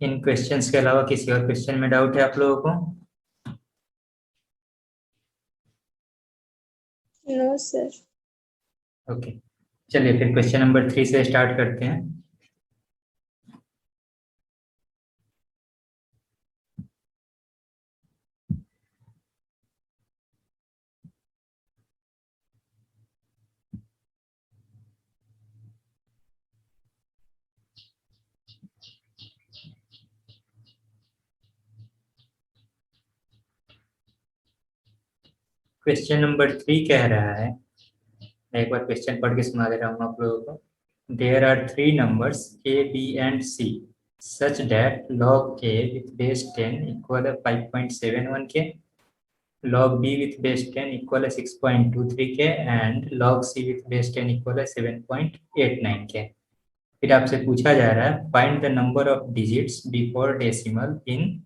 इन questions के अलावा किसी और क्वेश्चन में डाउट है आप लोगों को? No sir. ओके, चलिए फिर क्वेश्चन नंबर 3 से स्टार्ट करते हैं। क्वेश्चन नंबर 3 कह रहा है, मैं एक बार क्वेश्चन पढ़ के सुना दे रहा हूँ आप लोगों को। There are three numbers A B and C such that log a with base 10 equal है 5.71 के, log b with base 10 equal है 6.23 के and log c with base 10 equal है 7.89 के। फिर आपसे पूछा जा रहा है find the number of digits before decimal in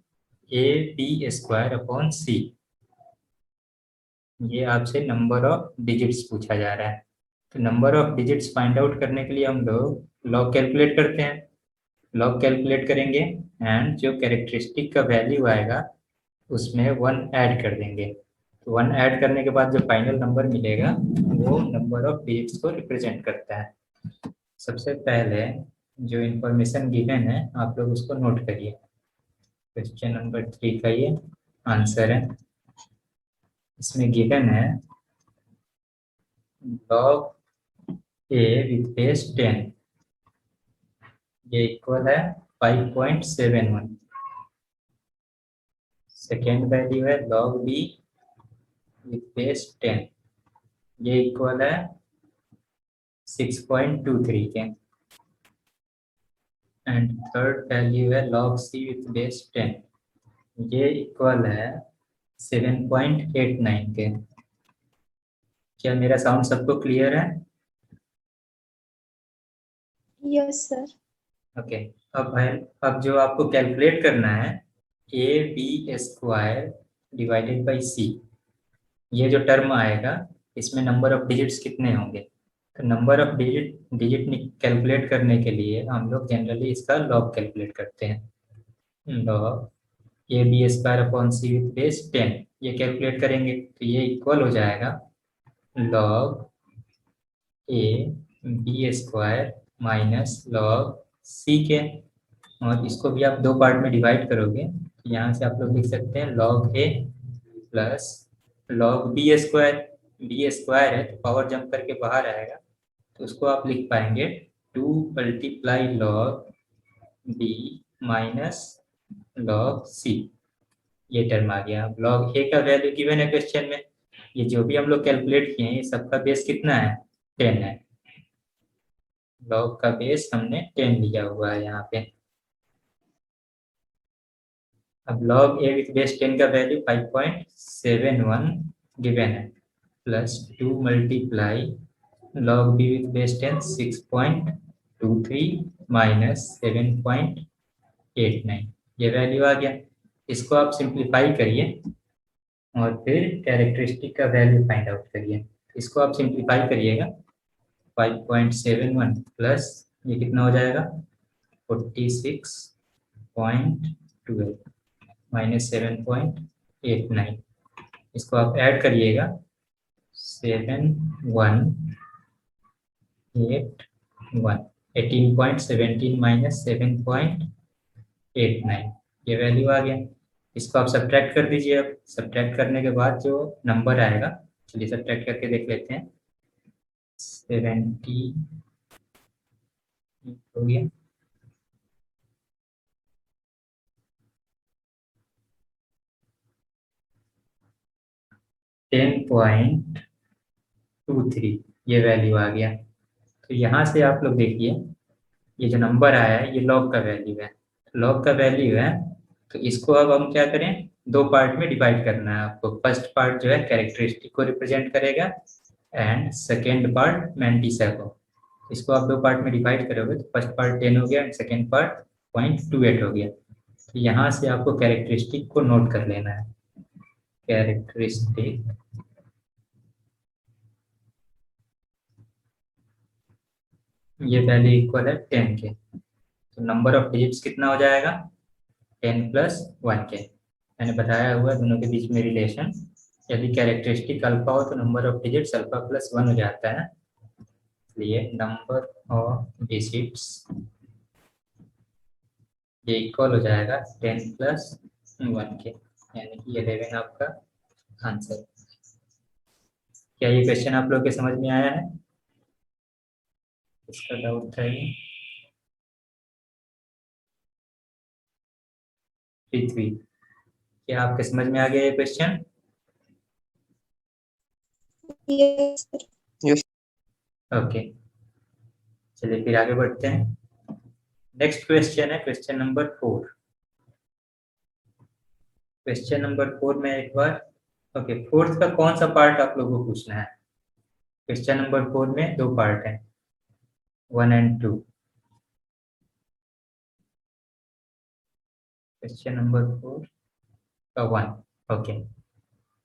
A B square upon C. ये आपसे नंबर ऑफ डिजिट्स पूछा जा रहा है। तो number of digits find out करने के लिए हम लोग लॉग कैलकुलेट करते हैं। लॉग कैलकुलेट करेंगे एंड जो कैरेक्टरिस्टिक का वैल्यू आएगा उसमें 1 ऐड कर देंगे। तो 1 ऐड करने के बाद जो फाइनल नंबर मिलेगा वो नंबर ऑफ डिजिट्स को रिप्रेजेंट करता है। सबसे पहले जो इंफॉर्मेशन गिवन है आप लोग उसको नोट करिए। क्वेश्चन नंबर 3 का ये आंसर है। इसमें गिवन है log a with base 10, ये इक्वल है 5.71। सेकेंड वैल्यू है log b with base 10, ये इक्वल है 6.23 के। एंड थर्ड वैल्यू है log c with base 10, ये इक्वल है 7.89 के। क्या मेरा साउंड सबको क्लियर है? Yes sir. ओके, अब जो आपको कैलकुलेट करना है A B square divided by C, ये जो टर्म आएगा इसमें नंबर ऑफ डिजिट्स कितने होंगे। तो नंबर ऑफ डिजिट कैलकुलेट करने के लिए हम लोग जनरली इसका लॉग कैलकुलेट करते हैं। Log A B square upon C with base 10, ये कैलकुलेट करेंगे तो ये इक्वल हो जाएगा log A B square minus log C के। और इसको भी आप दो पार्ट में डिवाइड करोगे तो यहाँ से आप लोग लिख सकते हैं log a plus log B square है तो पावर जंप करके बाहर आएगा, तो उसको आप लिख पाएंगे 2 multiply log b minus log c। ये टर्म आ गया। अब log a का वैल्यू गिवन है क्वेश्चन में, ये जो भी हम लोग कैलकुलेट किए हैं ये सबका बेस कितना है, 10 है। log का बेस हमने 10 लिया हुआ है यहाँ पे। अब log a विथ बेस 10 का वैल्यू 5.71 गिवन है plus 2 multiply log b with base 10 6.23 minus 7.89, ये वैल्यू आ गया। इसको आप सिंप्लीफाई करिए और फिर कैरेक्टरिस्टिक का वैल्यू फाइंड आउट करिए। इसको आप सिंप्लीफाई करिएगा 5.71 प्लस ये कितना हो जाएगा 46.12 माइनस 7.89, इसको आप ऐड करिएगा 7.181, 18.17 माइनस 7.89, ये वैल्यू आ गया। इसको आप सब्ट्रैक्ट कर दीजिए। अब सब्ट्रैक्ट करने के बाद जो नंबर आएगा, चलिए सब्ट्रैक्ट करके देख लेते हैं। 70 हो गया, 10.23, ये वैल्यू आ गया। तो यहाँ से आप लोग देखिए ये जो नंबर आया है ये लॉग का वैल्यू है। लॉग का वैल्यू है तो इसको अब हम क्या करें, दो पार्ट में डिवाइड करना है आपको। फर्स्ट पार्ट जो है कैरेक्टरिस्टिक को रिप्रेजेंट करेगा एंड सेकेंड पार्ट मैंटिसा को। इसको आप दो पार्ट में डिवाइड करोगे तो फर्स्ट पार्ट 10 हो गया एंड सेकेंड पार्ट 0.28 हो गया। तो यहाँ से आपको कैरेक्टरिस्टिक को नोट कर लेना है। कैरेक्टरिस्टिक ये वैल्यू इक्वल है 10 के। तो नंबर ऑफ डिजिट्स कितना हो जाएगा 10 प्लस 1 के। मैंने बताया हुआ है दोनों के बीच में रिलेशन, यदि कैरेक्टरिस्टिक अल्फा हो तो number of digits alpha plus 1 हो जाता है, इसलिए नंबर ऑफ डिजिट्स ये इक्वल हो जाएगा 10 प्लस 1 के, यानी कि 11 आपका आंसर। क्या ये क्वेश्चन आप लोग के समझ में आया है? इसका डाउट था ये? पृथ्वी, क्या आपके समझ में आ गया ये question? Yes, sir. Yes. Okay, चलिए फिर आगे बढ़ते हैं। नेक्स्ट क्वेश्चन है क्वेश्चन नंबर 4। क्वेश्चन नंबर 4 में एक बार ओके, फोर्थ का कौन सा पार्ट आप लोगों को पूछना है? क्वेश्चन नंबर 4 में 2 पार्ट हैं, 1 एंड 2। क्वेश्चन नंबर 4 का 1, ओके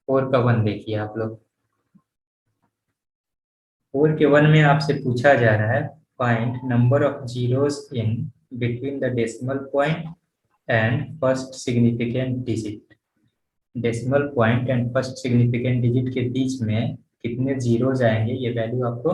4 का 1 देखिए आप लोग। 4 के 1 में आपसे पूछा जा रहा है find number of zeros in between the decimal point and first significant digit. Decimal point and first significant digit के बीच में कितने जीरोज आएंगे, ये वैल्यू आपको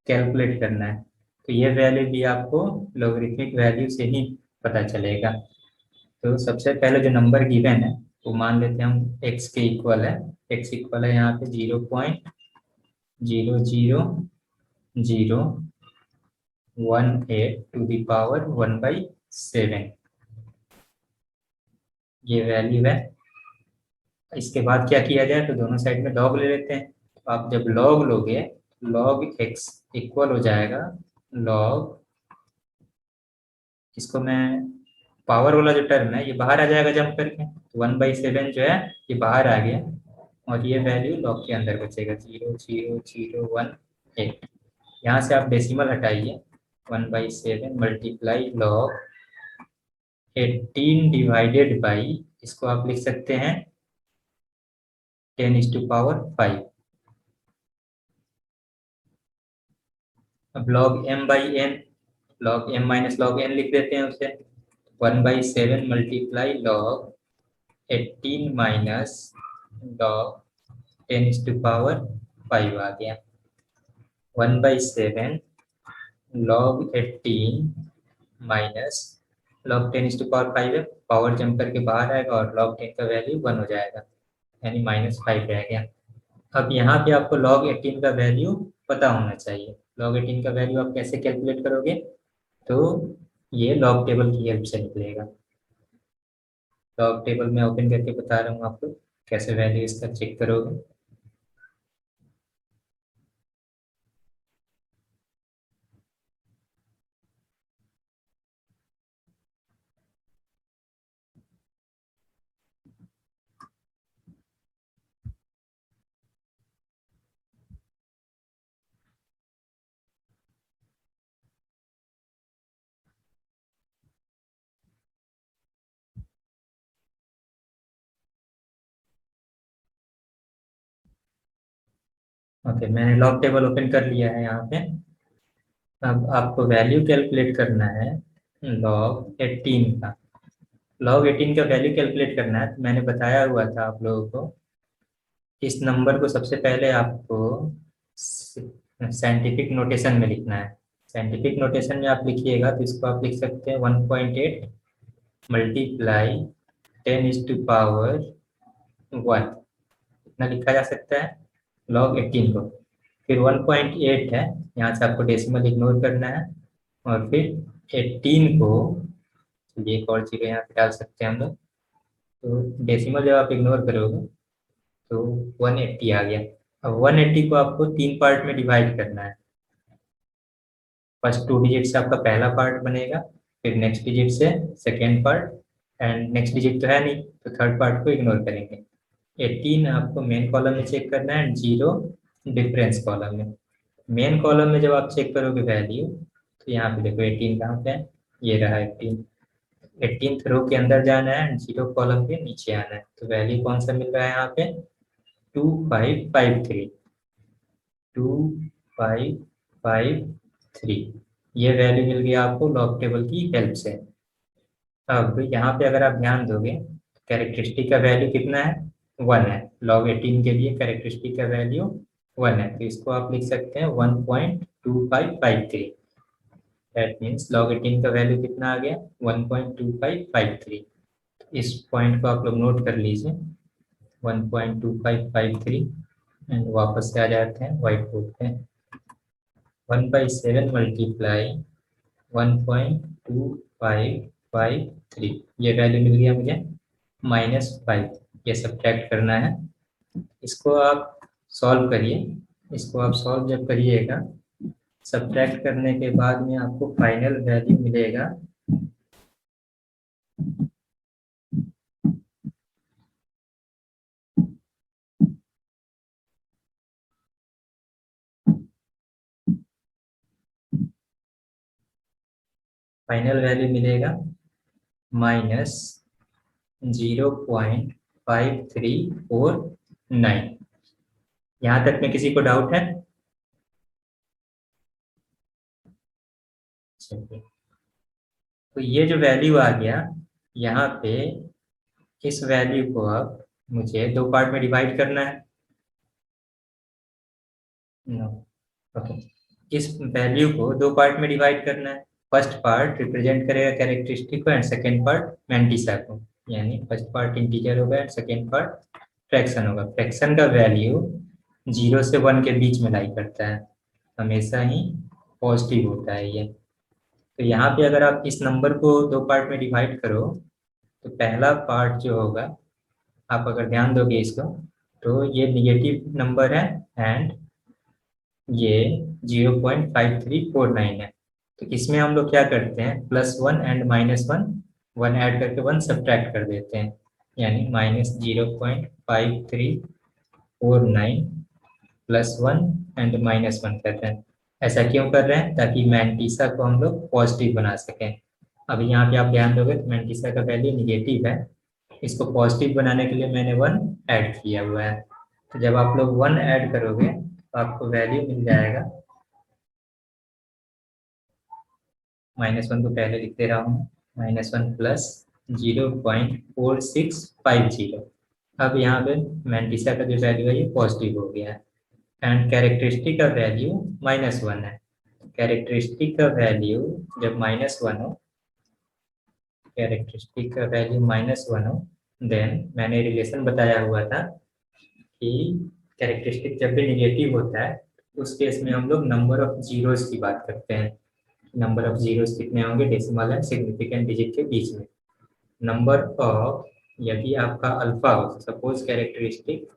कैलकुलेट करना है। तो ये वैल्यू भी आपको लॉगरिथमिक वैल्यू से ही पता चलेगा। तो सबसे पहले जो नंबर गिवन है वो मान लेते हैं हम x के इक्वल है। x इक्वल है यहाँ पे 0.0001 टू द पावर 1/7 ये वैल्यू है। इसके बाद क्या किया जाए, तो दोनों साइड में लॉग ले लेते हैं। तो आप जब लॉग लोगे, लॉग x इक्वल हो जाएगा लॉग, इसको मैं पावर वाला जो टर्म है ये बाहर आ जाएगा जंप करके, 1/7 जो है ये बाहर आ गया और ये वैल्यू लॉग के अंदर बचेगा 0.0018। यहाँ से आप डेसिमल हटाइए, 1/7 मल्टीप्लाई लॉग 18 डिवाइडेड बाई, इसको आप लिख सकते हैं 10⁵। अब log m/n, log m minus log n लिख देते हैं उसे, 1/7 मल्टीप्लाई log 18 माइनस log 10⁵ आ गया। 1/7 log 18 माइनस log 10⁵ है, पावर जंप करके बाहर आएगा और log 10 का वैल्यू 1 हो जाएगा, यानी -5 रह गया। अब यहाँ पे आपको log 18 का वैल्यू पता होना चाहिए। log 18 का वैल्यू आप कैसे कैलकुलेट करोगे, तो ये लॉग टेबल की हेल्प से निकलेगा। लॉग टेबल में ओपन करके बता रहा हूँ आपको कैसे वैल्यू इसका चेक करोगे। ओके, मैंने लॉग टेबल ओपन कर लिया है यहाँ पे। अब आपको वैल्यू कैलकुलेट करना है log 18 का। log 18 का वैल्यू कैलकुलेट करना है, तो मैंने बताया हुआ था आप लोगों को, इस नंबर को सबसे पहले आपको साइंटिफिक नोटेशन में लिखना है। साइंटिफिक नोटेशन में आप लिखिएगा तो इसको आप लिख सकते हैं 1.8 मल्टीप्लाई 10⁻1, इतना लिखा जा सकता है log 18 को। फिर 1.8 है, यहाँ से आपको डेसिमल इग्नोर करना है और फिर 18 को, चलिए एक और चीज़ यहाँ पे डाल सकते हैं हम लोग। तो डेसिमल जब आप इग्नोर करोगे तो 180 आ गया। अब 180 को आपको 3 पार्ट में डिवाइड करना है। फर्स्ट 2 डिजिट से आपका पहला पार्ट बनेगा, फिर नेक्स्ट डिजिट से second part, and next digit तो है नहीं तो थर्ड पार्ट को इग्नोर करेंगे। 18 आपको मेन कॉलम में चेक करना है, 0 डिफरेंस कॉलम में। मेन कॉलम में जब आप चेक करोगे वैल्यू, तो यहाँ पे देखो 18 कहाँ पे है, ये रहा 18। 18th रो के अंदर जाना है, 0 कॉलम के नीचे आना है, तो वैल्यू कौन सा मिल रहा है यहाँ पे, 2553। 2553 ये वैल्यू मिल गया आपको लॉग टेबल की हेल्प से। अब यहाँ पे अगर आप ध्यान दोगे, कैरेक्टरिस्टिक का वैल्यू कितना है, 1 है। log 18 के लिए कैरेक्टरिस्टिक का वैल्यू 1 है, तो इसको आप लिख सकते हैं 1.2553। दैट मीन्स log 18 का वैल्यू कितना आ गया, 1.2553। इस पॉइंट को आप लोग नोट कर लीजिए, 1.2553। एंड वापस से आ जाते हैं व्हाइट बोर्ड पे। 1/7 मल्टीप्लाई 1.2553, ये वैल्यू मिल गया मुझे, -5। ये सब्ट्रैक्ट करना है, इसको आप सॉल्व करिए। इसको आप सॉल्व जब करिएगा, सब्ट्रैक्ट करने के बाद में आपको फाइनल वैल्यू मिलेगा -0.5349। यहाँ तक में किसी को डाउट है? चलिए, तो ये जो वैल्यू आ गया यहाँ पे, इस वैल्यू को अब मुझे दो पार्ट में डिवाइड करना है। नो, ओके, इस वैल्यू को दो पार्ट में डिवाइड करना है। फर्स्ट पार्ट रिप्रेजेंट करेगा कैरेक्टरिस्टिक को एंड सेकेंड पार्ट मैंटिसा को, यानी फर्स्ट पार्ट इंटीजर होगा एंड सेकेंड पार्ट फ्रैक्शन होगा। फ्रैक्शन का वैल्यू 0 से 1 के बीच में लाई करता है, हमेशा ही पॉजिटिव होता है ये। तो यहाँ पे अगर आप इस नंबर को दो पार्ट में डिवाइड करो, तो पहला पार्ट जो होगा, आप अगर ध्यान दोगे इसको, तो ये निगेटिव नंबर है एंड ये 0.5349 है। तो इसमें हम लोग क्या करते हैं, +1 एंड -1, 1 ऐड करके 1 सब्ट्रैक्ट कर देते हैं, यानी -0.5349 +1 एंड -1 करते हैं। ऐसा क्यों कर रहे हैं, ताकि मैंटिसा को हम लोग पॉजिटिव बना सकें। अभी यहाँ पे आप ध्यान दोगे तो मैंटिसा का वैल्यू निगेटिव है, इसको पॉजिटिव बनाने के लिए मैंने 1 ऐड किया हुआ है। तो जब आप लोग 1 ऐड करोगे तो आपको वैल्यू मिल जाएगा, -1 को पहले लिख दे रहा हूँ, -1 प्लस 0.4650। अब यहाँ पे मैंटिसा का जो वैल्यू है ये पॉजिटिव हो गया है एंड कैरेक्टरिस्टिक का वैल्यू -1 है। कैरेक्टरिस्टिक का वैल्यू जब -1 हो, कैरेक्टरिस्टिक का वैल्यू -1 हो, देन मैंने रिलेशन बताया हुआ था कि कैरेक्टरिस्टिक जब भी निगेटिव होता है, उस केस में हम लोग नंबर ऑफ जीरोस की बात करते हैं। नंबर ऑफ जीरोस कितने होंगे, डेसिमल है सिग्निफिकेंट डिजिट के बीच में। नंबर ऑफ, यदि आपका अल्फा हो, सपोज कैरेक्टरिस्टिक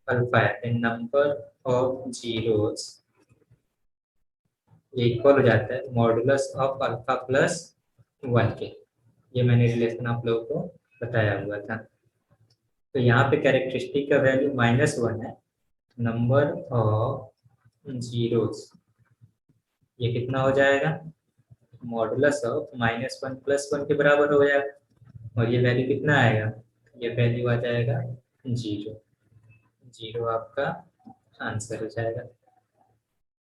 अल्फा है, देन नंबर ऑफ जीरोस ये इक्वल हो जाता है मॉडुलस ऑफ अल्फा प्लस 1 के। ये मैंने रिलेशन आप लोगों को बताया हुआ था। तो यहाँ पे कैरेक्टरिस्टिक का वैल्यू -1 है, नंबर ऑफ जीरोस ये कितना हो जाएगा, मॉडुलस ऑफ -1 + 1 के बराबर हो जाएगा। और ये वैल्यू कितना आएगा, ये वैल्यू आ जाएगा 0। 0 आपका आंसर हो जाएगा,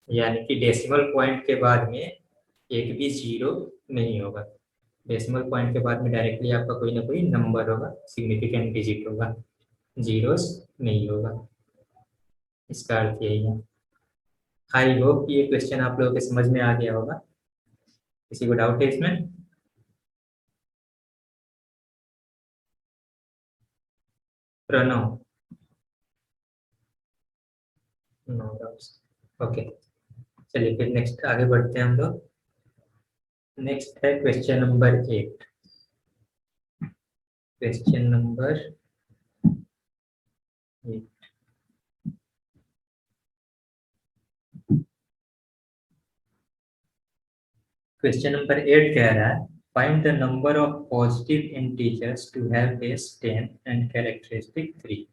यानी कि डेसिमल पॉइंट के बाद में एक भी जीरो नहीं होगा। डेसिमल पॉइंट के बाद में डायरेक्टली आपका कोई ना कोई नंबर होगा, सिग्निफिकेंट डिजिट होगा, जीरोस नहीं होगा। इसका अर्थ यही है। आई होप कि ये क्वेश्चन आप लोगों के समझ में आ गया होगा। किसी को डाउट है इसमें? Pranav, no doubts, okay. चलिए फिर नेक्स्ट आगे बढ़ते हैं हम लोग। नेक्स्ट है question number 8। Question number 8, question number 8 कह रहा है, find the number of positive integers to have base 10 and characteristic 3।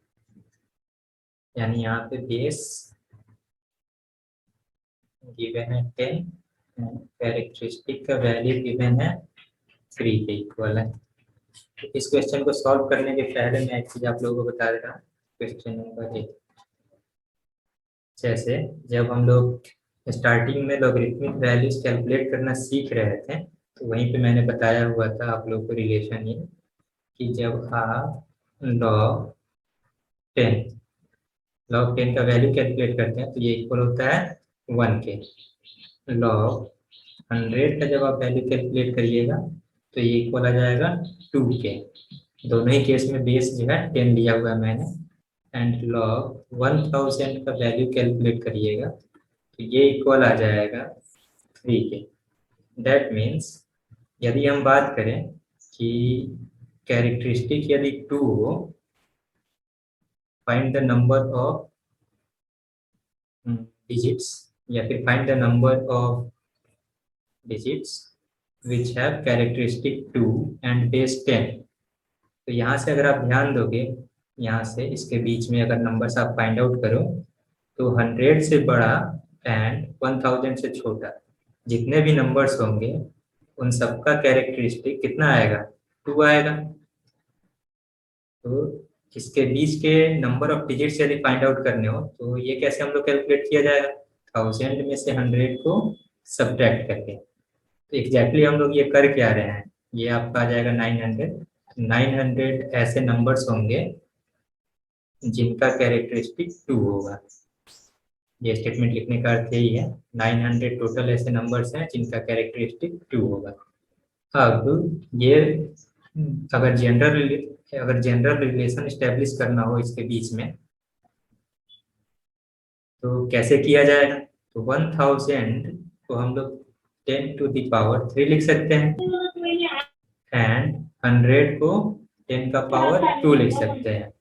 यानी यहाँ पे बेस गिवन है 10 एंड कैरेक्टरिस्टिक का वैल्यू गिवन है 3 के इक्वल है। तो इस क्वेश्चन को सॉल्व करने के पहले मैं एक चीज आप लोगों को बता दे रहा हूँ। क्वेश्चन नंबर 8, जैसे जब हम लोग स्टार्टिंग में लॉगरिथमिक वैल्यूज कैलकुलेट करना सीख रहे थे, तो वहीं पे मैंने बताया हुआ था आप लोग को रिलेशन ये, कि जब आप लॉग 10 लॉग 10 का वैल्यू कैलकुलेट करते हैं तो ये इक्वल होता है 1 के। लॉग 100 का जब आप वैल्यू कैलकुलेट करिएगा तो ये इक्वल आ जाएगा 2 के। दोनों ही केस में बेस जो है 10 लिया हुआ है मैंने। एंड लॉग 1000 का वैल्यू कैलकुलेट करिएगा तो ये इक्वल आ जाएगा 3 के। दैट मीन्स यदि हम बात करें कि कैरेक्टरिस्टिक यदि 2 हो, find the number of digits, या फिर find the number of digits which have characteristic 2 and base 10। तो यहाँ से अगर आप ध्यान दोगे, यहाँ से इसके बीच में अगर नंबर्स आप फाइंड आउट करो तो 100 से बड़ा एंड 1000 से छोटा जितने भी नंबर्स होंगे उन सबका कैरेक्टरिस्टिक कितना आएगा, 2 आएगा। तो इसके बीच के नंबर ऑफ डिजिट्स यदि फाइंड आउट करने हो तो ये कैसे हम लोग कैलकुलेट किया जाएगा, 1000 में से 100 को सब्ट्रैक्ट करके। तो एग्जैक्टली हम लोग ये कर क्या रहे हैं, ये आपका आ जाएगा 900। 900 ऐसे नंबर्स होंगे जिनका कैरेक्टरिस्टिक 2 होगा। ये स्टेटमेंट लिखने का अर्थ यही है, 900 टोटल ऐसे नंबर्स हैं जिनका कैरेक्टरिस्टिक 2 होगा। अब ये अगर जनरल रिलेशन स्टेब्लिश करना हो इसके बीच में तो कैसे किया जाएगा, तो 1000 को हम लोग 10⁻³ लिख सकते हैं एंड 100 को 10⁻² लिख सकते हैं।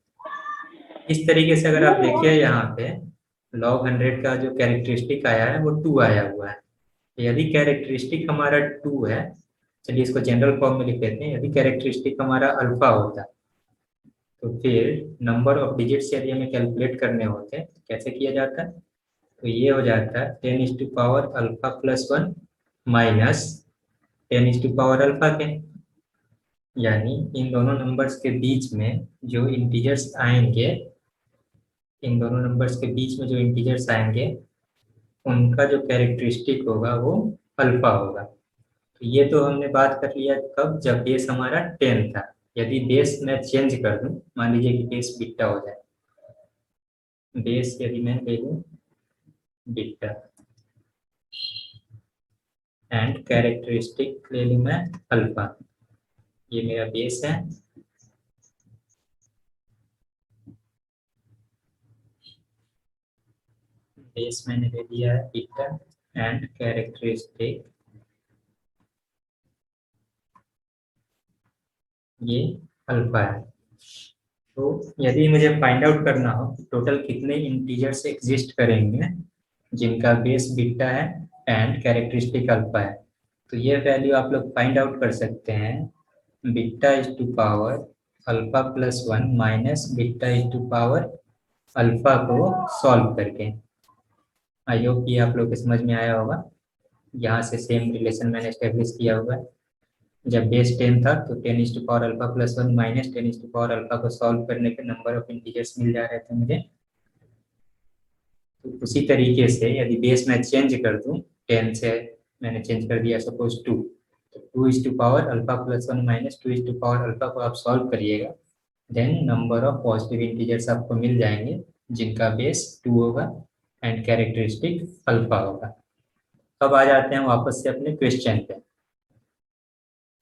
इस तरीके से अगर आप देखिए यहाँ पे log 100 का जो कैरेक्टरिस्टिक आया है वो 2 आया हुआ है। यदि कैरेक्टरिस्टिक हमारा 2 है, चलिए इसको जनरल फॉर्म में लिख देते हैं, यदि कैरेक्टरिस्टिक हमारा अल्फा होता तो फिर नंबर ऑफ डिजिट्स यदि हमें कैलकुलेट करने होते हैं तो कैसे किया जाता है, तो ये हो जाता है 10⁻α+1 माइनस 10⁻α के। यानी इन दोनों नंबर्स के बीच में जो इंटीजर्स आएंगे, इन दोनों नंबर्स के बीच में जो इंटीजर्स आएंगे उनका जो कैरेक्टरिस्टिक होगा वो अल्फा होगा। तो ये तो हमने बात कर लिया कब, जब बेस हमारा 10 था। यदि बेस मैं चेंज कर दूं, मान लीजिए कि बेस बीटा हो जाए, बेस यदि मैं ले लूं बीटा एंड कैरेक्टरिस्टिक ले लूं मैं अल्फा, ये मेरा बेस है। बेस मैंने ले लिया है बीटा एंड कैरेक्टरिस्टिक ये अल्फा है। तो यदि मुझे फाइंड आउट करना हो टोटल कितने इंटीजर्स एग्जिस्ट करेंगे जिनका बेस बीटा है एंड कैरेक्टरिस्टिक अल्फा है, तो ये वैल्यू आप लोग फाइंड आउट कर सकते हैं beta is to power α+1 minus beta is to power alpha को सॉल्व करके। आई होप ये आप लोग को समझ में आया होगा। यहाँ से सेम रिलेशन मैंने स्टेब्लिश किया हुआ है। जब बेस 10 था तो 10⁻α+1 माइनस 10⁻α को सॉल्व करने पे नंबर ऑफ इंटीजर्स मिल जा रहे थे मुझे। तो उसी तरीके से यदि बेस मैं चेंज कर दूं, 10 से मैंने चेंज कर दिया सपोज 2, तो 2⁻α+1 माइनस 2⁻α को आप सॉल्व करिएगा, then number of positive integers आपको मिल जाएंगे जिनका बेस 2 होगा एंड कैरेक्टरिस्टिक अल्फा होगा। अब आ जाते हैं वापस से अपने क्वेश्चन पे।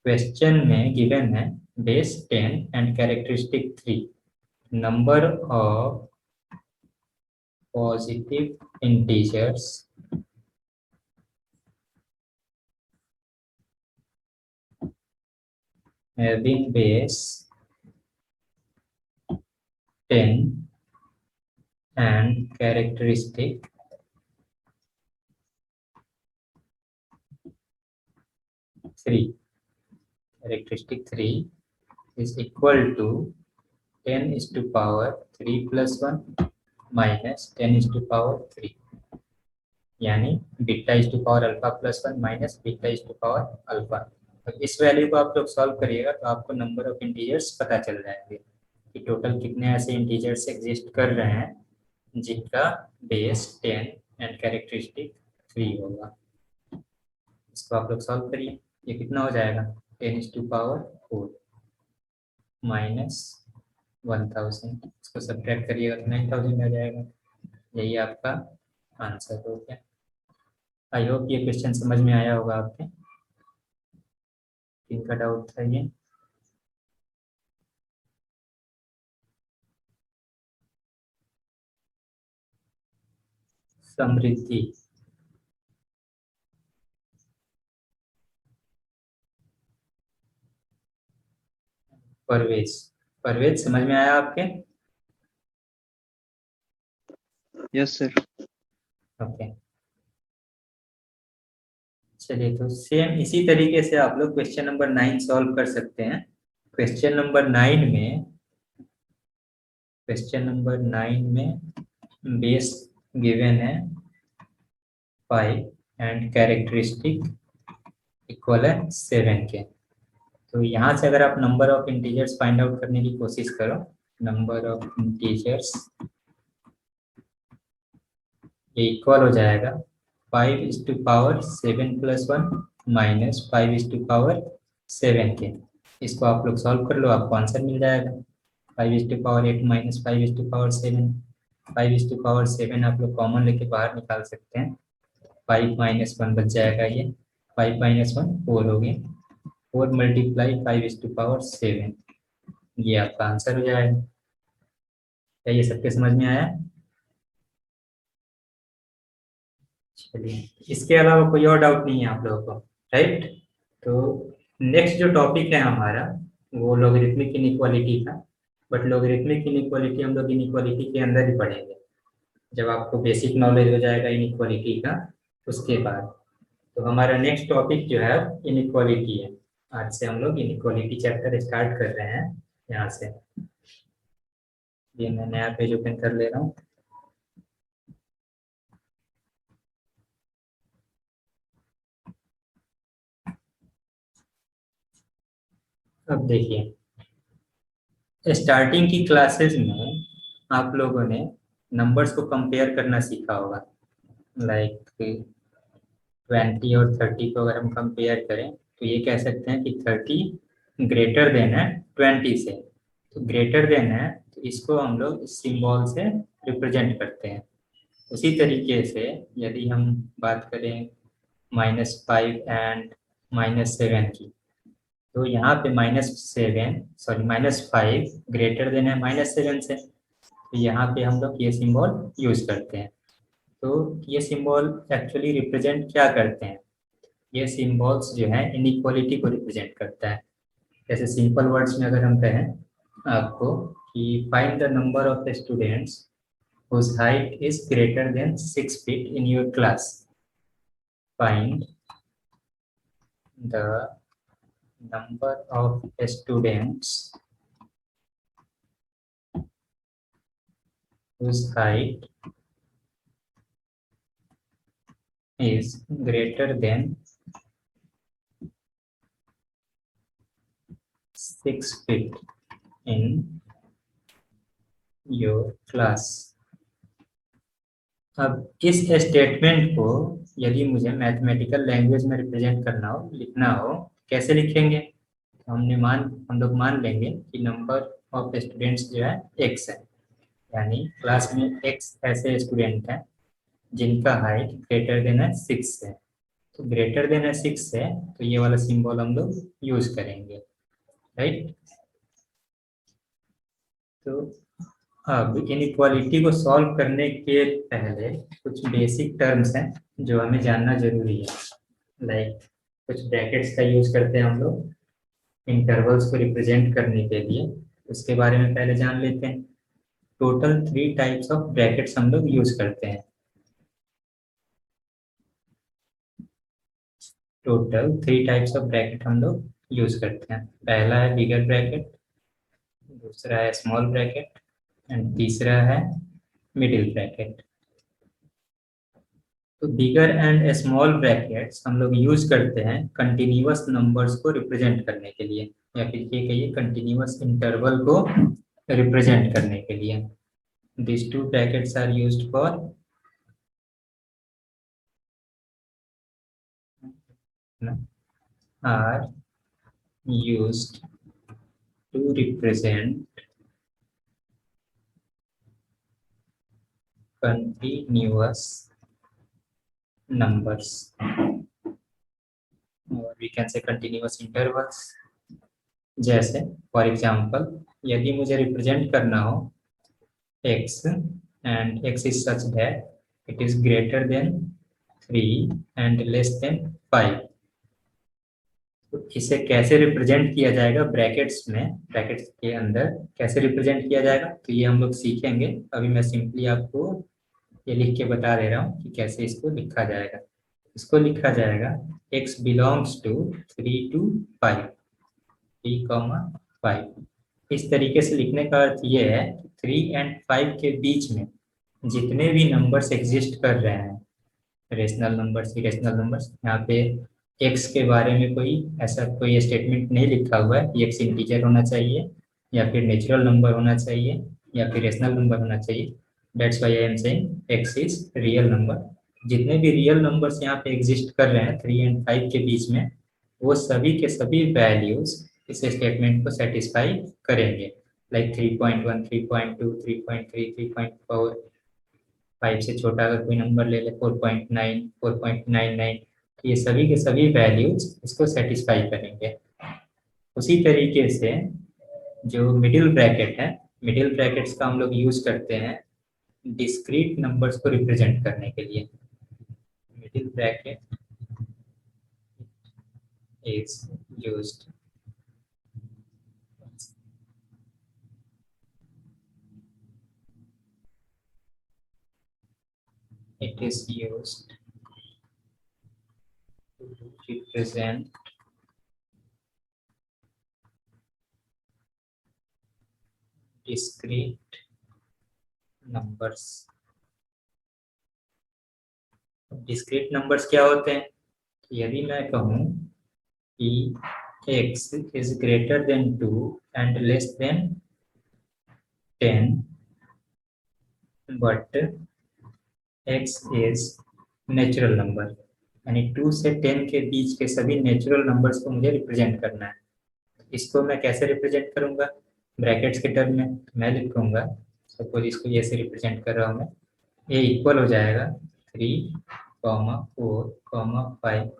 क्वेश्चन में गिवन है base 10 and characteristic 3, number of positive integers having base 10 and characteristic 3. Characteristic 3 is equal to 10 is to power 3 plus 1 minus 10 is to power 3, यानी beta is to power α+1 minus beta is to power alpha. तो इस value को आप लोग solve करिएगा तो आपको number of integers पता चल जाएंगे कि टोटल कितने ऐसे इंटीजर्स एग्जिस्ट कर रहे हैं जिनका बेस 10 एंड कैरेक्टरिस्टिक 3 होगा। इसको आप लोग सॉल्व करिए। ये कितना हो जाएगा 10⁴ माइनस 1000, इसको सब्ट्रैक्ट करिएगा तो 9000 आ जाएगा। यही आपका आंसर हो गया। आई होप ये क्वेश्चन समझ में आया होगा आपके, किनका डाउट था ये। समृद्धि, परवेज, परवेज समझ में आया आपके? Yes sir. ओके, चलिए तो सेम इसी तरीके से आप लोग क्वेश्चन नंबर 9 सॉल्व कर सकते हैं। क्वेश्चन नंबर 9 में बेस गिवन है 5 एंड कैरेक्टरिस्टिक इक्वल है 7 के। तो यहाँ से अगर आप number of integers find out करने की कोशिश करो, नंबर ऑफ इंटीजर्स ये इक्वल हो जाएगा 5⁻7 + 1 माइनस 5⁻7 के। इसको आप लोग सॉल्व कर लो, आपको आंसर मिल जाएगा 5⁸ माइनस 5⁻7। 5⁻7 आप लोग कॉमन लेके बाहर निकाल सकते हैं, 5 - 1 बच जाएगा, ये 5 - 1 4 हो गया, 4 × 5⁻7, ये आपका आंसर हो जाएगा। क्या ये सबके समझ में आया? चलिए, इसके अलावा कोई और डाउट नहीं है आप लोगों को, राइट? तो नेक्स्ट जो टॉपिक है हमारा वो लॉगरिथमिक इनइक्वालिटी का, बट लॉगरिथमिक इनइक्वालिटी हम लोग इनइक्वालिटी के अंदर ही पढ़ेंगे, जब आपको बेसिक नॉलेज हो जाएगा इनइक्वालिटी का उसके बाद। तो हमारा नेक्स्ट टॉपिक जो है इनइक्वालिटी है। आज से हम लोग इनइक्वालिटी चैप्टर स्टार्ट कर रहे हैं यहाँ से। ये मैं नया पेज ओपन कर ले रहा हूँ। अब देखिए, स्टार्टिंग की क्लासेस में आप लोगों ने नंबर्स को कंपेयर करना सीखा होगा, लाइक 20 और 30 को अगर हम कंपेयर करें तो ये कह सकते हैं कि 30 ग्रेटर देन है 20 से। तो ग्रेटर देन है तो इसको हम लोग इस सिंबल से रिप्रेजेंट करते हैं। उसी तरीके से यदि हम बात करें -5 एंड -7 की, तो यहाँ पे -5 ग्रेटर देन है -7 से, तो यहाँ पे हम लोग ये सिंबल यूज करते हैं। तो ये सिंबल एक्चुअली रिप्रेजेंट क्या करते हैं? ये सिंबल्स जो है इनइक्वालिटी को रिप्रेजेंट करता है। जैसे सिंपल वर्ड्स में अगर हम कहें आपको कि find the number of students whose height is greater than 6 feet in your class. Find the number of students whose height is greater than 6 feet in your class. अब इस स्टेटमेंट को यदि मुझे मैथमेटिकल लैंग्वेज में represent करना हो, लिखना हो, कैसे लिखेंगे? हम लोग मान लेंगे कि नंबर ऑफ स्टूडेंट्स जो है x है, यानी क्लास में x ऐसे स्टूडेंट हैं जिनका हाइट ग्रेटर देन है 6 है। तो ग्रेटर देन है 6 है तो ये वाला सिंबल हम लोग यूज करेंगे, राइट? तो अब इनइक्वालिटी को सॉल्व करने के पहले कुछ बेसिक टर्म्स हैं जो हमें जानना जरूरी है, लाइक कुछ ब्रैकेट्स का यूज करते हैं हम लोग इंटरवल्स को रिप्रेजेंट करने के लिए, उसके बारे में पहले जान लेते हैं। टोटल 3 टाइप्स ऑफ ब्रैकेट्स हम लोग यूज करते हैं। टोटल 3 टाइप्स ऑफ ब्रैकेट हम लोग यूज करते हैं। पहला है बिगर ब्रैकेट, दूसरा है स्मॉल ब्रैकेट एंड तीसरा है मिडिल ब्रैकेट। तो बिगर एंड स्मॉल ब्रैकेट्स हम लोग यूज करते हैं कंटिन्यूअस नंबर्स को रिप्रेजेंट करने के लिए, या फिर ये कहिए कंटिन्यूअस इंटरवल को रिप्रेजेंट करने के लिए। This 2 brackets are used for are used to represent continuous numbers, or we can say continuous intervals. जैसे फॉर एग्जाम्पल, यदि मुझे रिप्रेजेंट करना हो x and x is such that it is greater than 3 and less than 5, तो इसे कैसे represent किया जाएगा ब्रैकेट्स में, ब्रैकेट्स के अंदर कैसे रिप्रेजेंट किया जाएगा, तो ये हम लोग सीखेंगे। अभी मैं सिंपली आपको ये लिख के बता दे रहा हूँ कि कैसे इसको लिखा जाएगा। इसको लिखा जाएगा x बिलोंग्स टू 3 to 5, 3,5। इस तरीके से लिखने का अर्थ ये है कि 3 and 5 के बीच में जितने भी नंबर्स एग्जिस्ट कर रहे हैं, रेशनल नंबर्स, इरेशनल नंबर्स, यहाँ पे एक्स के बारे में कोई ऐसा कोई स्टेटमेंट नहीं लिखा हुआ है कि एक्स इंटीजर होना चाहिए या फिर नेचुरल नंबर होना चाहिए या फिर रेशनल नंबर होना चाहिए। That's why I am saying x is real number. जितने भी रियल नंबर्स यहाँ पे एग्जिस्ट कर रहे हैं 3 and 5 के बीच में, वो सभी के सभी वैल्यूज इस स्टेटमेंट को सेटिस्फाई करेंगे। लाइक 3.1, 3.2, 3.3, 3.4, 5 से छोटा अगर कोई नंबर ले ले 4.9, 4.99, तो ये सभी के सभी वैल्यूज इसको सेटिस्फाई करेंगे। उसी तरीके से जो मिडिल ब्रैकेट है, मिडिल ब्रैकेट्स का हम लोग यूज करते हैं डिस्क्रीट नंबर्स को रिप्रेजेंट करने के लिए। Middle bracket is used it is used to represent discrete numbers। Discrete numbers क्या होते हैं? यदि मैं कहूँ कि x is greater than 2 and less than 10, but x is natural number, यानी 2 से 10 के बीच के सभी नेचुरल नंबर्स को मुझे रिप्रेजेंट करना है। इसको मैं कैसे रिप्रेजेंट करूंगा? ब्रैकेट्स के टर्म में मैं लिखूंगा, सपोज इसको ये से रिप्रेजेंट कर रहा हूँ मैं, ये इक्वल हो जाएगा 3, 4, 5,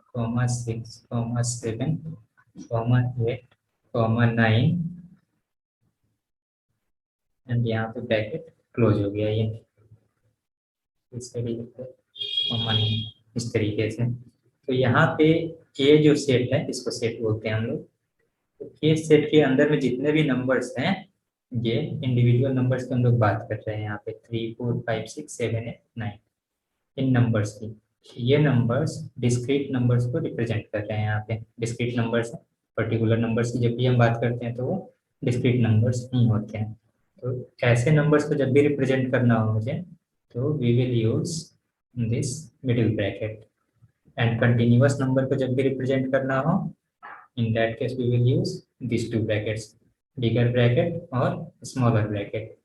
6, 7, 8, 9, एंड यहाँ पे ब्रैकेट क्लोज हो गया। ये इस तरीके से कॉमन, इस तरीके से। तो यहाँ पे ये जो सेट है इसको सेट बोलते हैं हम लोग। तो ये सेट के अंदर में जितने भी नंबर्स हैं, ये इंडिविजुअल नंबर्स की हम लोग बात कर रहे हैं यहाँ पे 3, 4, 5, 6, 7, 8, 9, इन नंबर्स की। ये नंबर्स डिस्क्रीट नंबर्स को रिप्रेजेंट कर रहे हैं यहाँ पे। डिस्क्रीट नंबर्स, पर्टिकुलर नंबर्स की जब भी हम बात करते हैं तो वो डिस्क्रीट नंबर्स नहीं होते हैं। तो ऐसे नंबर्स को जब भी रिप्रेजेंट करना हो मुझे, तो we will use this middle bracket. And continuous number को जब भी रिप्रेजेंट करना हो, in that case we will use this two brackets, bigger bracket और स्मॉलर ब्रैकेट।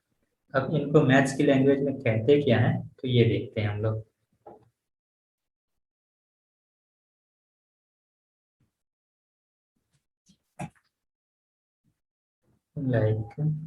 अब इनको मैथ्स की लैंग्वेज में कहते क्या है, तो ये देखते हैं हम लोग। लाइक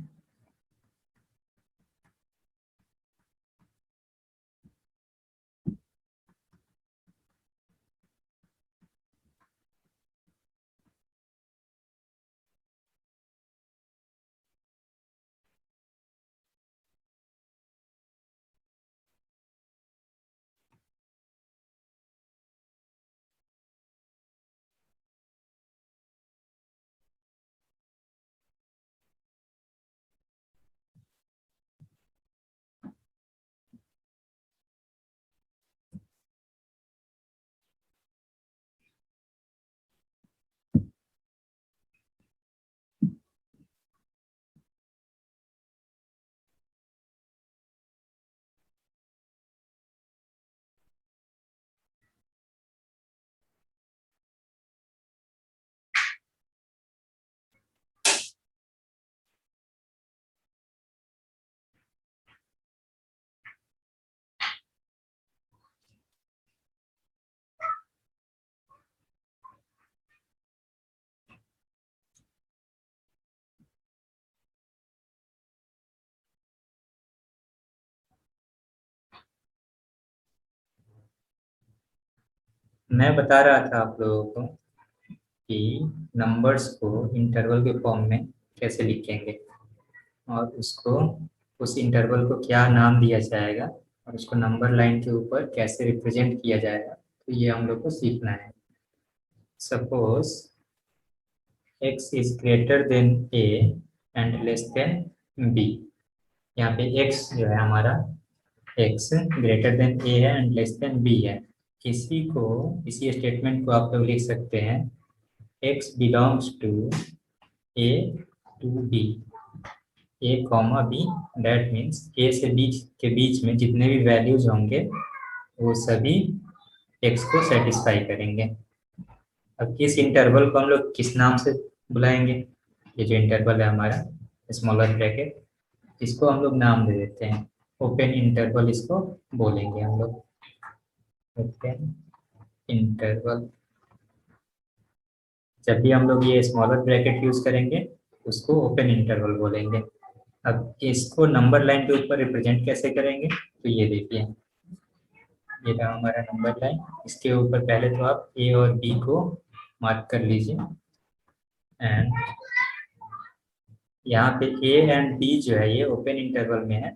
मैं बता रहा था आप लोगों को कि नंबर्स को इंटरवल के फॉर्म में कैसे लिखेंगे और उसको उस इंटरवल को क्या नाम दिया जाएगा और उसको नंबर लाइन के ऊपर कैसे रिप्रेजेंट किया जाएगा, तो ये हम लोग को सीखना है। Suppose x is greater than a and less than b। यहाँ पे x जो है हमारा x ग्रेटर देन a है एंड लेस देन b है। इसी स्टेटमेंट को आप लोग लिख सकते हैं x belongs to a to b, a comma b। That means a से b के बीच में जितने भी वैल्यूज होंगे वो सभी x को सेटिस्फाई करेंगे। अब इस इंटरवल को हम लोग किस नाम से बुलाएंगे? ये जो इंटरवल है हमारा स्मॉलर ब्रैकेट, इसको हम लोग नाम दे देते हैं ओपन इंटरवल, इसको बोलेंगे हम लोग ओपन इंटरवल। जब भी हम लोग ये स्मॉलर ब्रैकेट यूज करेंगे उसको ओपन इंटरवल बोलेंगे। अब इसको नंबर लाइन के ऊपर रिप्रेजेंट कैसे करेंगे, तो ये देखिए, ये रहा हमारा नंबर लाइन। इसके ऊपर पहले तो आप ए और बी को मार्क कर लीजिए एंड यहाँ पे ए एंड बी जो है ये ओपन इंटरवल में है,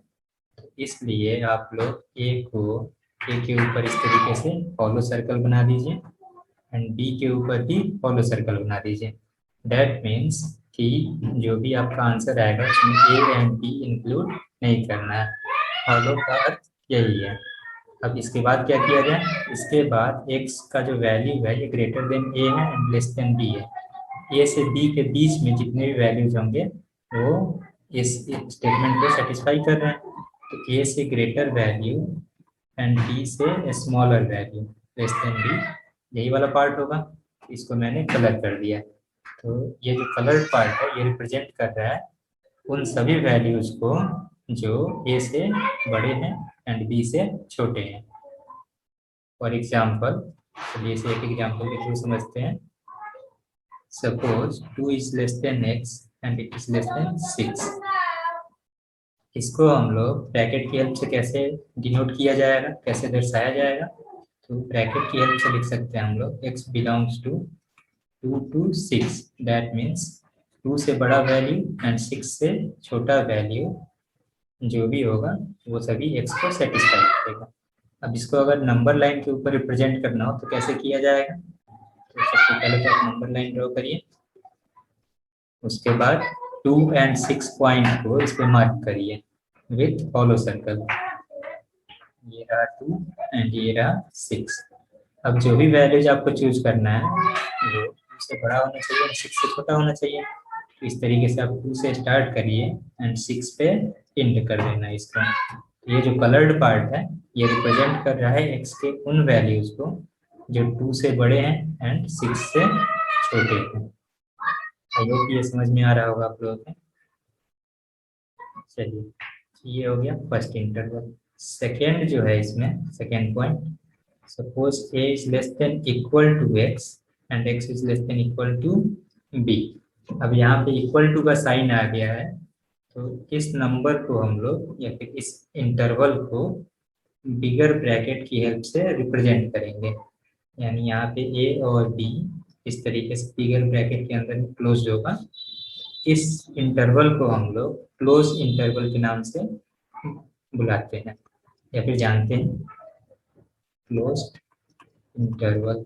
तो इसलिए आप लोग ए के ऊपर इस तरीके से फॉलो सर्कल बना दीजिए एंड बी के ऊपर भी फॉलो सर्कल बना दीजिए। दैट मीन्स कि जो भी आपका आंसर आएगा उसमें ए एंड बी इंक्लूड नहीं करना है। फॉलो का अर्थ यही है। अब इसके बाद क्या किया जाए, इसके बाद x का जो वैल्यू है ये ग्रेटर देन a है एंड लेस देन b है। a से b के बीच में जितने भी वैल्यूज होंगे वो इस स्टेटमेंट को सेटिस्फाई कर रहे हैं। तो a से ग्रेटर वैल्यू एंड b से smaller value less than b, यही वाला पार्ट होगा। इसको मैंने कलर कर दिया। तो ये जो कलर्ड पार्ट है ये रिप्रेजेंट कर रहा है उन सभी वैल्यूज को जो a से बड़े हैं एंड b से छोटे हैं। फॉर एग्जाम्पल, चलिए इसे एक एग्जाम्पल के थ्रू समझते हैं। Suppose 2 is less than x and it is less then 6। इसको हम लोग ब्रैकेट की हेल्प से कैसे डिनोट किया जाएगा, कैसे दर्शाया जाएगा, तो ब्रैकेट की हेल्प से लिख सकते हैं हम लोग x belongs to 2 to 6। That means 2 से बड़ा वैल्यू एंड 6 से छोटा वैल्यू जो भी होगा वो सभी x को सेटिस्फाई करेगा। अब इसको अगर नंबर लाइन के ऊपर रिप्रेजेंट करना हो तो कैसे किया जाएगा, तो सबसे पहले तो आप नंबर लाइन ड्रॉ करिए, उसके बाद 2 एंड 6 पॉइंट को इस पे मार्क करिए विथ फॉलो सर्कल। ये रहा 2 एंड ये रहा 6। अब जो भी वैल्यूज आपको चूज करना है वो 2 से बड़ा होना चाहिए, 6 से छोटा होना चाहिए। तो इस तरीके से आप 2 से स्टार्ट करिए एंड 6 पे एंड कर देना इसका। ये जो कलर्ड पार्ट है ये रिप्रेजेंट कर रहा है x के उन वैल्यूज को जो 2 से बड़े हैं एंड 6 से छोटे हैं। आई होप ये समझ में आ रहा होगा आप लोगों को। चलिए, ये हो गया फर्स्ट इंटरवल। सेकेंड जो है इसमें second point, suppose a is less than equal to x and x is less than equal to b। अब यहाँ पे इक्वल टू का साइन आ गया है, तो इस नंबर को हम लोग या फिर इस इंटरवल को बिगर ब्रैकेट की हेल्प से रिप्रेजेंट करेंगे। यानी यहाँ पे a और b इस तरीके से बिगर ब्रैकेट के अंदर क्लोज होगा। इस इंटरवल को हम लोग क्लोज इंटरवल के नाम से बुलाते हैं या फिर जानते हैं, क्लोज्ड इंटरवल।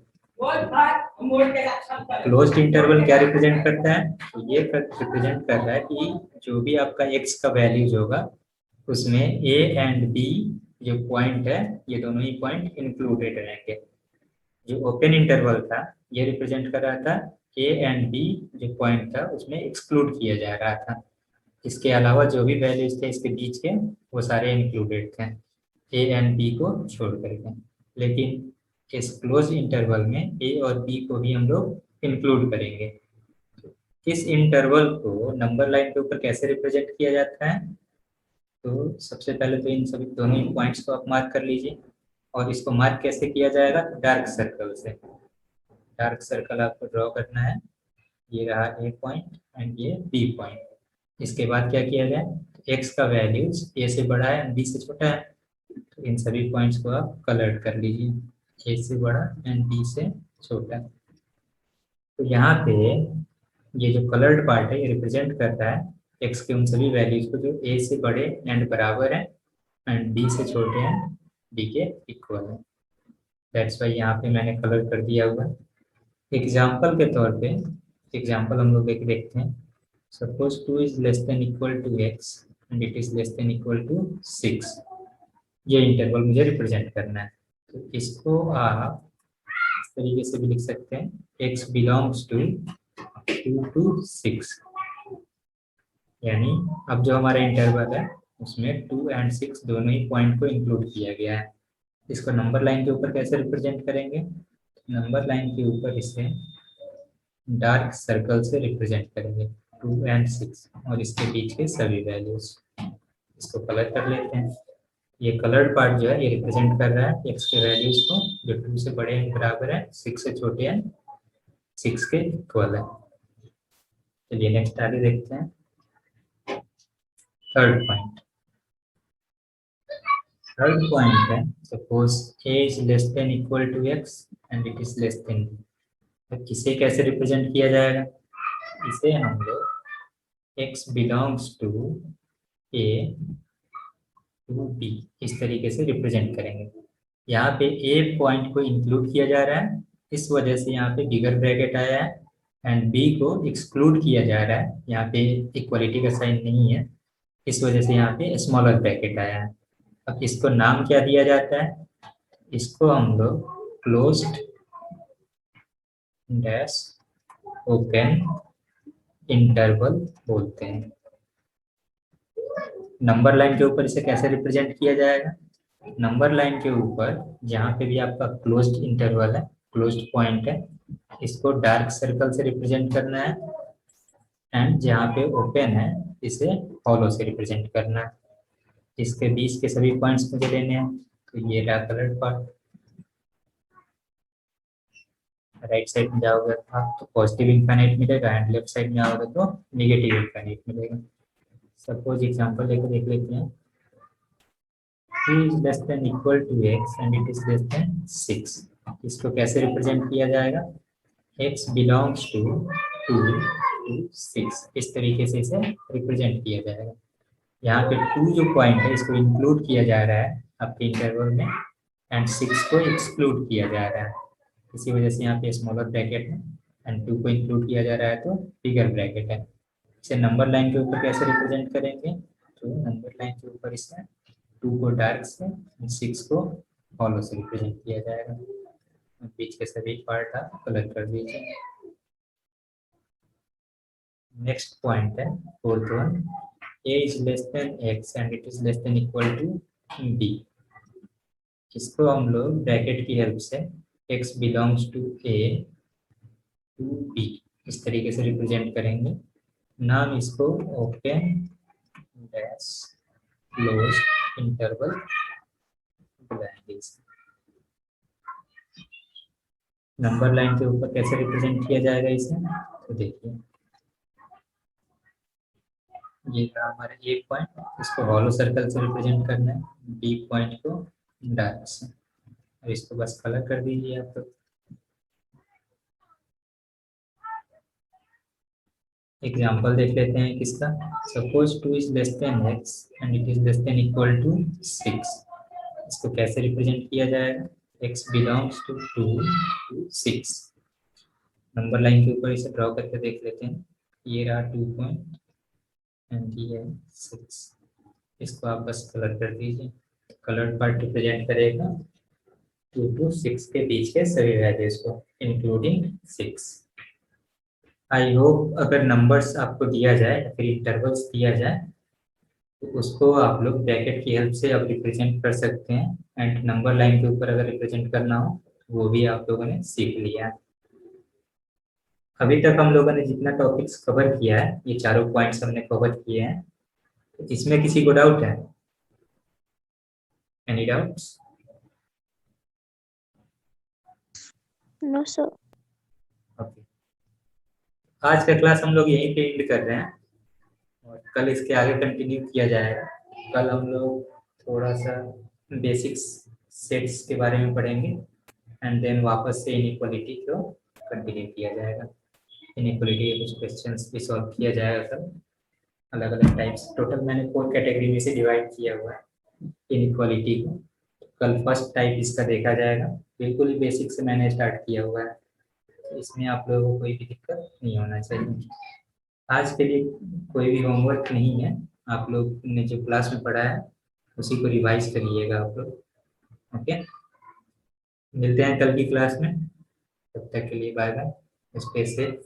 क्लोज्ड इंटरवल क्या रिप्रेजेंट करता है, तो ये रिप्रेजेंट कर रहा है कि जो भी आपका x का वैल्यूज होगा उसमें a एंड b जो पॉइंट है ये दोनों ही पॉइंट इंक्लूडेड रहेंगे। जो ओपन इंटरवल था ये रिप्रेजेंट कर रहा था a एंड b जो पॉइंट था उसमें एक्सक्लूड किया जा रहा था। इसके अलावा जो भी वैल्यूज थे इसके बीच के वो सारे इंक्लूडेड थे a एंड b को छोड़ करके। लेकिन इस क्लोज इंटरवल में a और b को भी हम लोग इंक्लूड करेंगे। इस इंटरवल को नंबर लाइन के ऊपर कैसे रिप्रेजेंट किया जाता है, तो सबसे पहले तो इन सभी दोनों ही पॉइंट्स को आप मार्क कर लीजिए। और इसको मार्क कैसे किया जाएगा, डार्क सर्कल से। डार्क सर्कल आपको ड्रॉ करना है, ये रहा a पॉइंट एंड ये b पॉइंट। इसके बाद क्या किया जाए, x का वैल्यूज a से बड़ा है b से छोटा है, तो इन सभी पॉइंट्स को आप कलर्ड कर लीजिए। ए से बड़ा एंड बी से छोटा। तो यहाँ पे ये जो कलर्ड पार्ट है ये रिप्रेजेंट करता है एक्स के उन सभी वैल्यूज को जो ए से बड़े एंड बराबर है एंड बी से छोटे हैं बी के इक्वल है। दैट्स वाई यहाँ पे मैंने कलर कर दिया हुआ है। एग्जाम्पल के तौर पे एग्जाम्पल हम लोग देखते हैं। Suppose 2 is less than equal to x and it is less than equal to 6। ये इंटरवल मुझे रिप्रेजेंट करना है। तो इसको आप इस तरीके से भी लिख सकते हैं, x बिलोंग्स टू 2 to 6। यानी अब जो हमारा इंटरवल है उसमें 2 and 6 दोनों ही पॉइंट को इंक्लूड किया गया है। इसको नंबर लाइन के ऊपर कैसे रिप्रेजेंट करेंगे? नंबर लाइन के ऊपर इसे डार्क सर्कल से रिप्रेजेंट करेंगे 2 and 6 और इसके बीच के सभी वैल्यूज। इसको कलर कर लेते हैं। ये कलर्ड पार्ट जो है ये रिप्रेजेंट कर रहा है एक्स के वैल्यूज को जो 2 से बड़े हैं बराबर है, 6 से छोटे हैं 6 के इक्वल है। चलिए नेक्स्ट आगे देखते हैं। थर्ड पॉइंट है suppose a is less than equal to x and it is less than b। तो इसे कैसे रिप्रेजेंट किया जाएगा? इसे हम लोग x belongs to a to b इस तरीके से रिप्रेजेंट करेंगे। यहाँ पे a पॉइंट को इंक्लूड किया जा रहा है, इस वजह से यहाँ पे बिगर ब्रैकेट आया है एंड b को एक्सक्लूड किया जा रहा है। यहाँ पे इक्वलिटी का साइन नहीं है, इस वजह से यहाँ पे स्मॉलर ब्रैकेट आया है। अब इसको नाम क्या दिया जाता है? इसको हम लोग क्लोज्ड डैश ओपन इंटरवल बोलते हैं। नंबर लाइन के ऊपर इसे कैसे रिप्रेजेंट किया जाएगा? नंबर लाइन के ऊपर जहाँ पे भी आपका क्लोज्ड इंटरवल है, क्लोज्ड पॉइंट है, इसको डार्क सर्कल से रिप्रेजेंट करना है एंड जहाँ पे ओपन है इसे हॉलो से रिप्रेजेंट करना है। इसके बीच के सभी पॉइंट्स मुझे लेने हैं। तो ये रहा कलर्ड पार्ट। राइट साइड में जाओगे आप तो पॉजिटिव इनफाइनाइट मिलेगा एंड लेफ्ट साइड में आओगे तो नेगेटिव इनफाइनाइट मिलेगा। सपोज एग्जांपल लेकर देख लेते हैं। 2 is less than equal to x and it is less than 6। इसको कैसे रिप्रेजेंट किया जाएगा? x belongs to 2 to 6 इस तरीके से इसे रिप्रेजेंट किया जाएगा। यहाँ पे 2 जो पॉइंट है इसको इंक्लूड किया जा रहा है आपके इंटरवल में एंड 6 को एक्सक्लूड किया जा रहा है, इसी वजह से यहाँ पे स्मॉलर ब्रैकेट है एंड 2 को इंक्लूड किया जा रहा है तो बिगर ब्रैकेट है। इसे नंबर लाइन के ऊपर कैसे रिप्रेजेंट करेंगे? तो नंबर लाइन के ऊपर इसे 2 को डार्क से 6 को हॉलो से रिप्रेजेंट किया जाएगा। बीच के सभी पार्ट आप कलर कर दीजिए। नेक्स्ट पॉइंट है fourth one. a is less than x and it is less than equal to b। इसको हम लोग ब्रैकेट की हेल्प से x belongs to a to b इस तरीके से रिप्रेजेंट करेंगे। नाम इसको open dash close interval brackets. Number line के ऊपर कैसे रिप्रेजेंट किया जाएगा इसे? तो देखिए ये रहा हमारा ए पॉइंट, इसको हॉलो सर्कल से रिप्रेजेंट करना है, बी पॉइंट को डार्क से, और इसको बस कलर कर दीजिए आप। तो एग्जाम्पल देख लेते हैं किसका। Suppose 2 is less than x and it is less than equal to 6। इसको कैसे रिप्रेजेंट किया जाएगा? x belongs to 2 to 6। Number line के ऊपर इसे ड्रॉ करके देख लेते हैं। ये रहा 2 पॉइंट एंड ये 6। इसको आप बस कलर कर दीजिए। कलर्ड पार्ट रिप्रेजेंट करेगा 2 to 6 के बीच के सभी वैल्यूज को इंक्लूडिंग 6। आई होप अगर नंबर्स आपको दिया जाए या फिर इंटरवल्स दिया जाए तो उसको आप लोग ब्रैकेट की हेल्प से अब रिप्रेजेंट कर सकते हैं एंड नंबर लाइन के ऊपर अगर रिप्रेजेंट करना हो वो भी आप लोगों ने सीख लिया। अभी तक हम लोगों ने जितना टॉपिक्स कवर किया है ये चारों पॉइंट्स हमने कवर किए हैं। तो इसमें किसी को डाउट है? Any doubts? No sir. Okay, आज का क्लास हम लोग यहीं पे एंड कर रहे हैं और कल इसके आगे कंटिन्यू किया जाएगा। कल हम लोग थोड़ा सा बेसिक्स सेट्स के बारे में पढ़ेंगे एंड देन वापस से इनइक्वालिटी को कंटिन्यू किया जाएगा। इनइक्वालिटी के कुछ क्वेश्चंस भी सॉल्व किया जाएगा सब अलग अलग टाइप्स। टोटल मैंने 4 कैटेगरी में से डिवाइड किया हुआ है इनइक्वालिटी को। कल फर्स्ट टाइप इसका देखा जाएगा, बिल्कुल ही बेसिक से मैंने स्टार्ट किया हुआ है, तो इसमें आप लोगों को कोई भी दिक्कत नहीं होना चाहिए। आज के लिए कोई भी होमवर्क नहीं है, आप लोग ने जो क्लास में पढ़ा है उसी को रिवाइज करिएगा आप लोग। ओके, मिलते हैं कल की क्लास में, तब तक के लिए बाय बाय, स्टे सेफ।